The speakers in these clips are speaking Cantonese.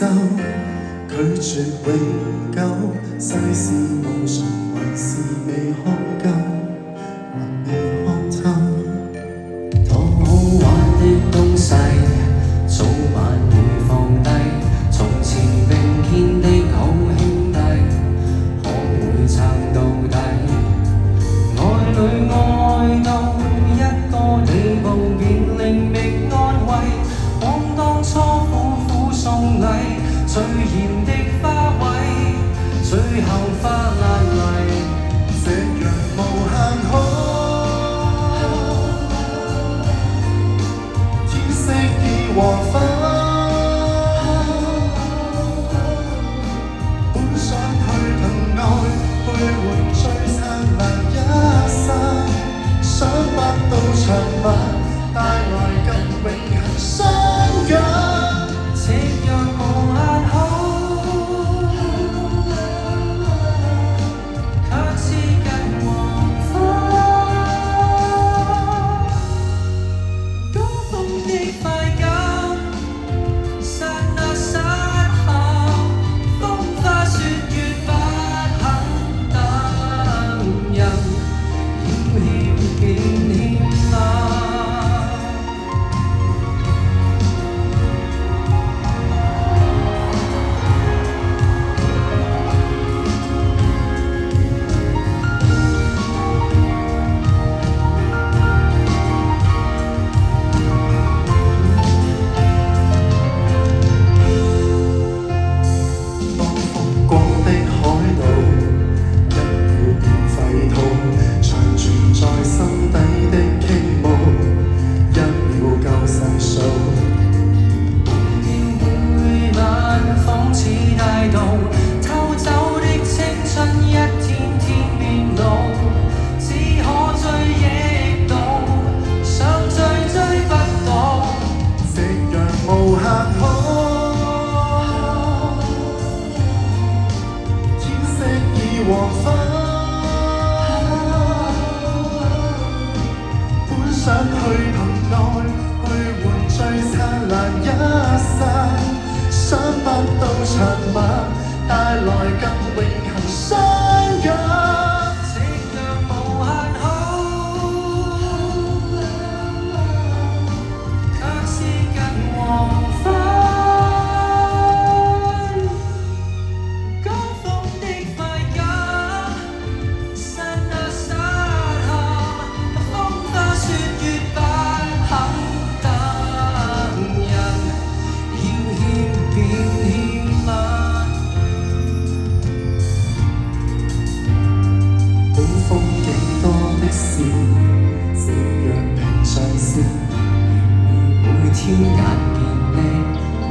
受，拒絕永久，世事無常，還是未看夠，還未看透。當好玩的東西，早晚會放低。從前並肩的好兄弟，可會撐到底？愛侶愛到一個地步，便另覓安慰。往當初苦苦送禮，最嚴的花卉，最後花爛泥。這樣無限好，天色已黃昏，本想去憑愛去換最燦爛一生，想不到長晚帶來更永恆相約。夕陽無限好，卻似近黃昏。高峰的快感，剎那失效，風花雪月不肯等人，要欠便欠嗎？當瘋狂的海盜一秒變廢土，長存在心底的傾慕，一秒夠細數。每晚仿似大道，偷走的青春一天天變老，只可追憶到，想追不到。夕陽無限好，天色已黃昏，本想去憑愛去換最燦爛一生，想不到長晚帶來更永恆相約。夕陽無限好，卻是近黃昏。高峰的快感，剎那失效，風花雪月不肯等人，要欠便欠嗎？本風景多的是，夕陽平常事，每天眼見的永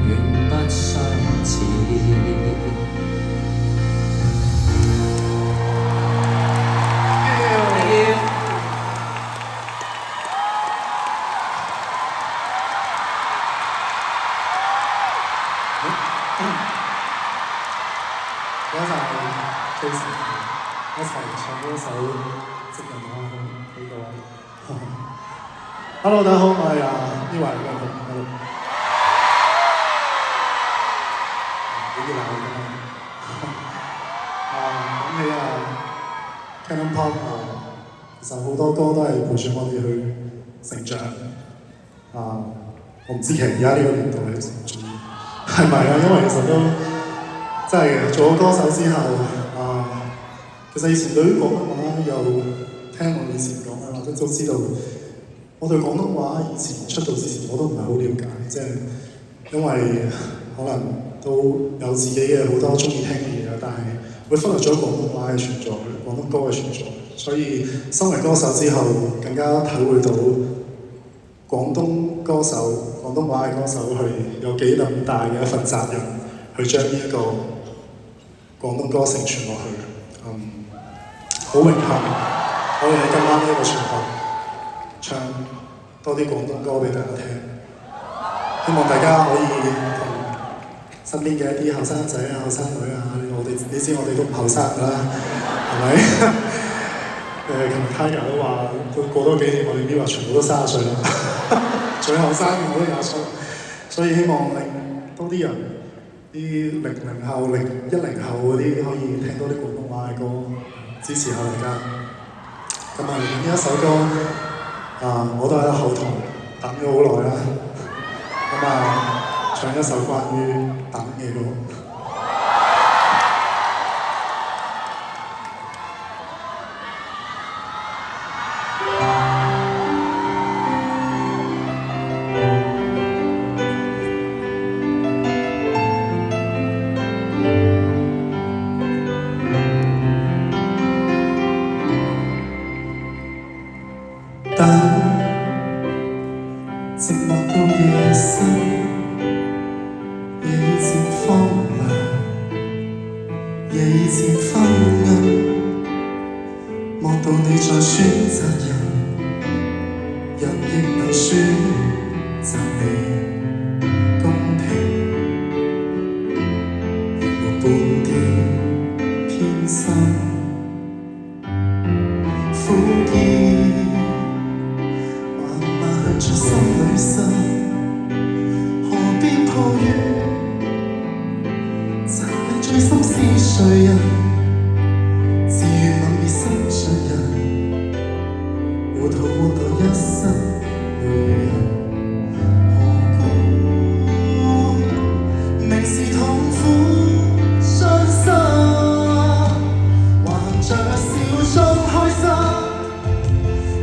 遠不相似。嗰就係 Jason 一齊唱嗰首《夕陽無限好》俾各位。Hello， 大家好，我係呢位嘅同學。好熱鬧㗎嘛！講起Canon Pop 其實好多歌都係陪住我哋去成長。我唔知其實而家呢個年代係咪啊？因為其實都真係嘅，做咗歌手之後，其實以前對於廣東話又聽我以前講嘅話，都知道我對廣東話以前出道之前我都唔係好了解，即係因為可能都有自己嘅好多中意聽嘅嘢，但係會忽略咗廣東話嘅存在，廣東歌嘅存在，所以身為歌手之後，更加體會到廣東歌手、廣東話嘅歌手係有幾咁大嘅一份責任，去將呢一個廣東歌承傳落去。好榮幸可以喺今晚呢一個場合唱多啲廣東歌俾大家聽，希望大家可以同身邊嘅一啲後生仔啊、後生女啊，你知我哋都唔後生㗎啦，係咪？琴日 Tiger 都話，過多幾年我哋 Mirror 全部都30歲啦，最後生嘅都20歲，所以希望令多啲人啲00後、10後嗰啲可以聽多啲廣東話嘅歌，支持下大家。咁啊，呢一首歌我都喺後台等咗好耐啦。咁啊，唱一首關於等嘅歌。等寂寞到夜深，夜已漸荒涼，夜已漸昏暗，望到你在選擇人，人亦能選擇你，公平，如無半點偏心，苦意。在心裏生，何必抱怨？曾令最心思誰人？自願默然心上人，糊塗活到一生淚人，何故明是痛苦傷心，還着笑中開心？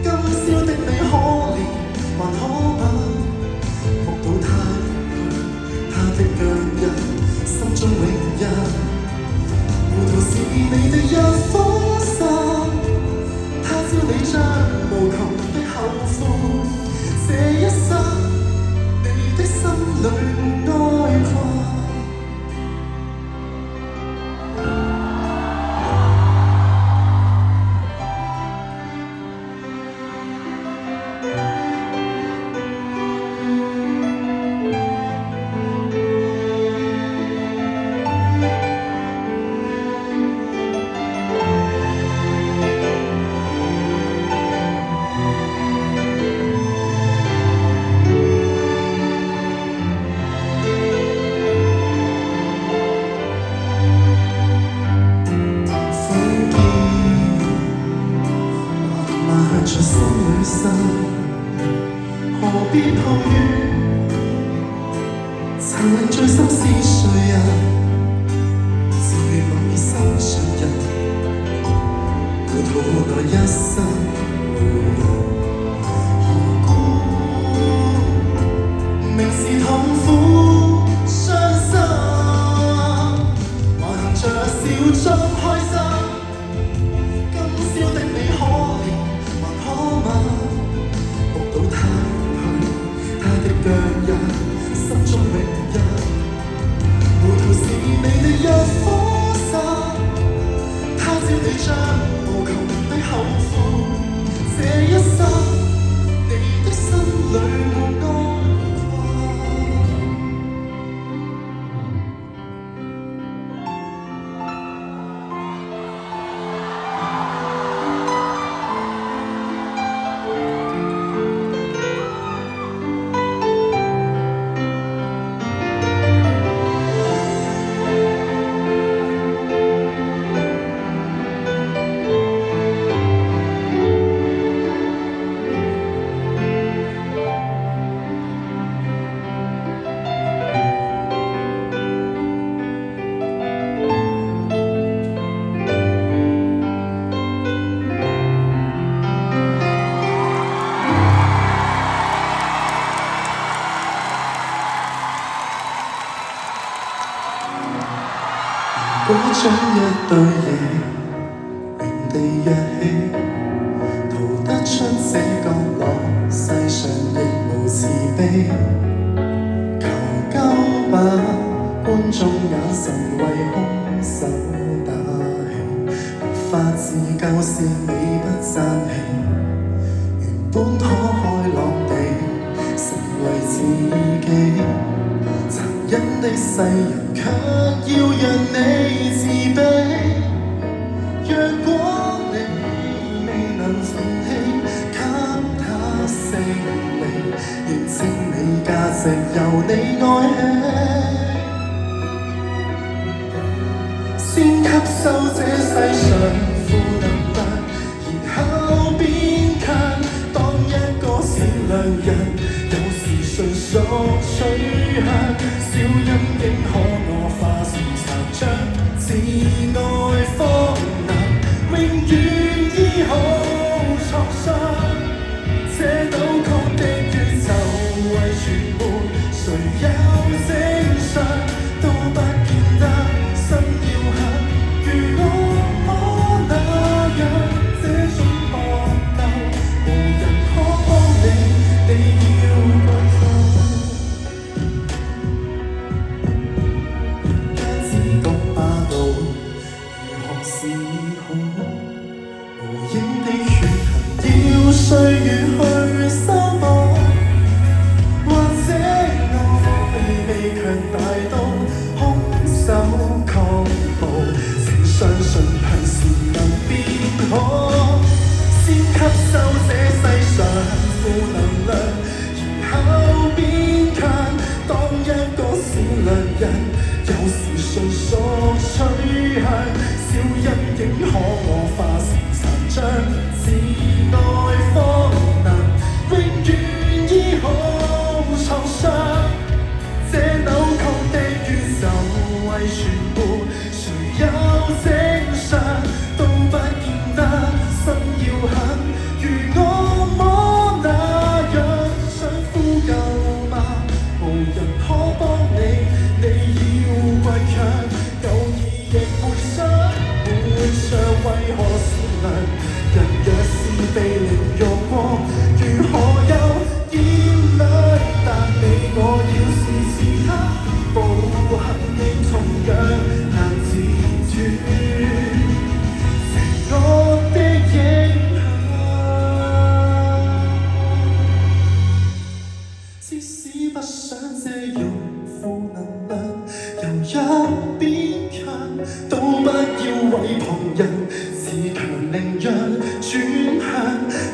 今宵的你可憐。還可嗎？目睹他遠去，他的腳印，心中永印。糊塗是你的一顆心，他朝你將無窮的後悔。這一生，你的心裏哀困。在心裏生，何必抱怨？曾令最心思誰人？自願默然心上人，糊塗活來一生淚人。何故明是痛苦傷心，還含着笑中開心？今宵的你可憐。目睹他遠去，他的腳印，心中永印。糊塗是你的一顆心，他朝你將無窮的後悔。這一生，你的心裏沒哀果將一對翼，原地躍起，逃得出這角落，世上亦無慈悲。求救吧，觀眾眼神為兇手打氣，無法自救是你不爭氣，原本可開朗地成為自己。殘忍的世人卻要讓你自卑。若果你未能負氣，給他勝利，認清你價值由你愛起。受這世上負能量，然後變強。當一個善良人，有時純屬取向，小陰影可我化成殘障，自愛方能永遠醫好創傷。這扭曲的宇宙為全沒，誰有正常都不見得心要狠。如我那樣這種搏鬥，無人可幫你，你要歸宿。家只懂霸道，如何是好？無影的血痕要歲月去修補，或者愛未強大到空手抗暴，請相信向善能變好，先吸收這世上負能量，然後變強。當一個善良人，有時純屬取向，小陰影可我化成殘障，自愛方能永遠醫好創傷。這扭曲的宇宙為全沒，誰有正常都不見得心要狠。如我魔那樣想呼救嗎？無人可幫你，你要倔強。有意亦會傷，會傷為何善良？人若是被凌辱過，如何有肩量？但你我要是此刻步行，亦同樣難自斷邪惡的影響。即使不想借用負能量，由一邊強，都不要為旁人自強凌弱轉向。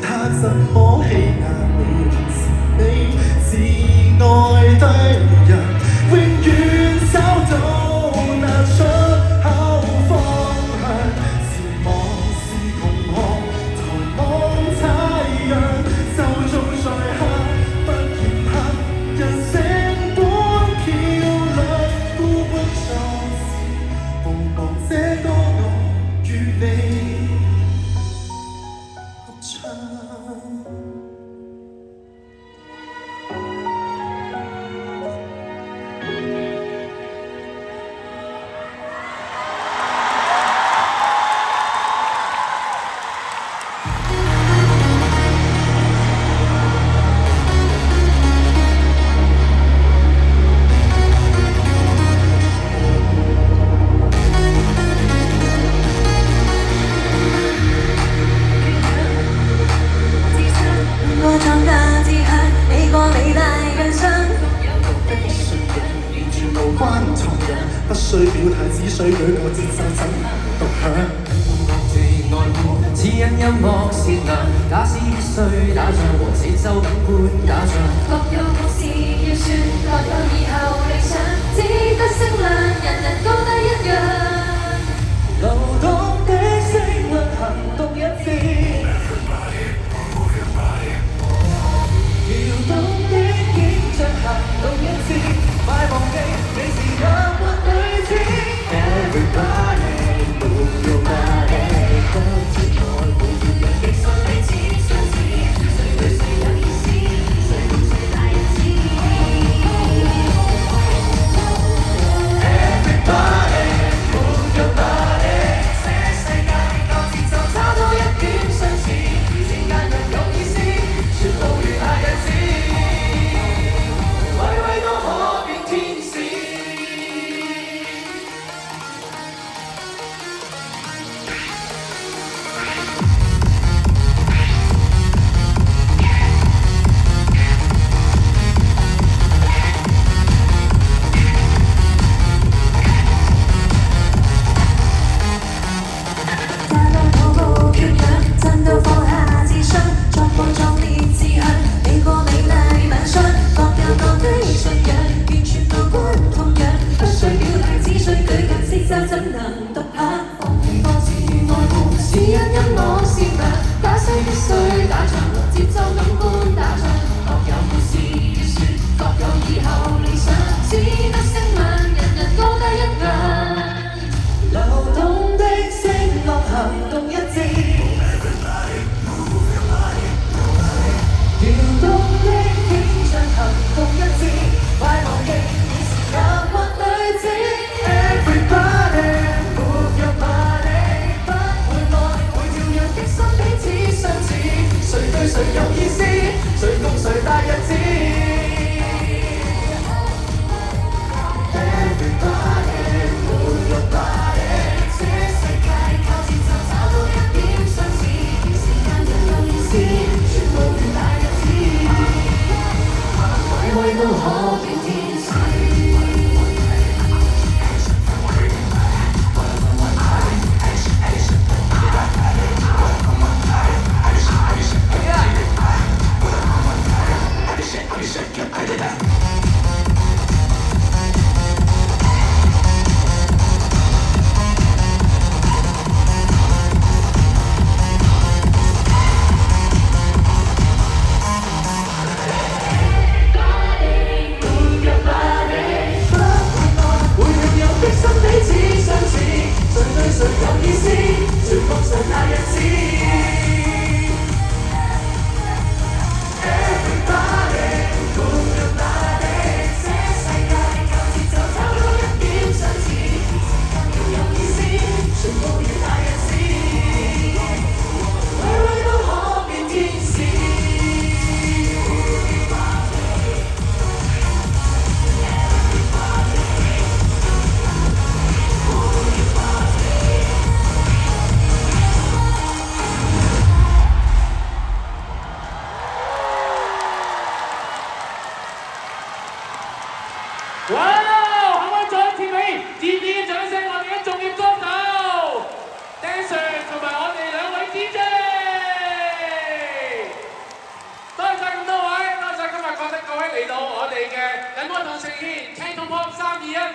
他怎麼欺壓你，是你自愛的人，永遠找到那出口方向。是望是同學，才望太陽，就種在黑，不嫌黑，人性本漂亮，孤軍作戰，無望這個我與你合唱。我長大自黑，你過你大嘅傷。信仰完全無關同人，不需表態，只需舉個節奏怎獨享。自愛護，只因音樂善良，假使必須打仗，和節奏等般打仗。各有故事要說，各有以後理想，只得聲量，人人高低一樣。流動的聲量，行動一致。搖動的景象，行動一致，快忘記你是陽光女子。Everybody move your body， 都知愛護別人的心彼此相似，誰對誰有意思，誰共誰大日子。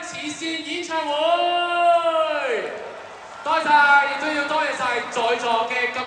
慈善演唱會。多謝，亦都要多謝晒在座嘅咁。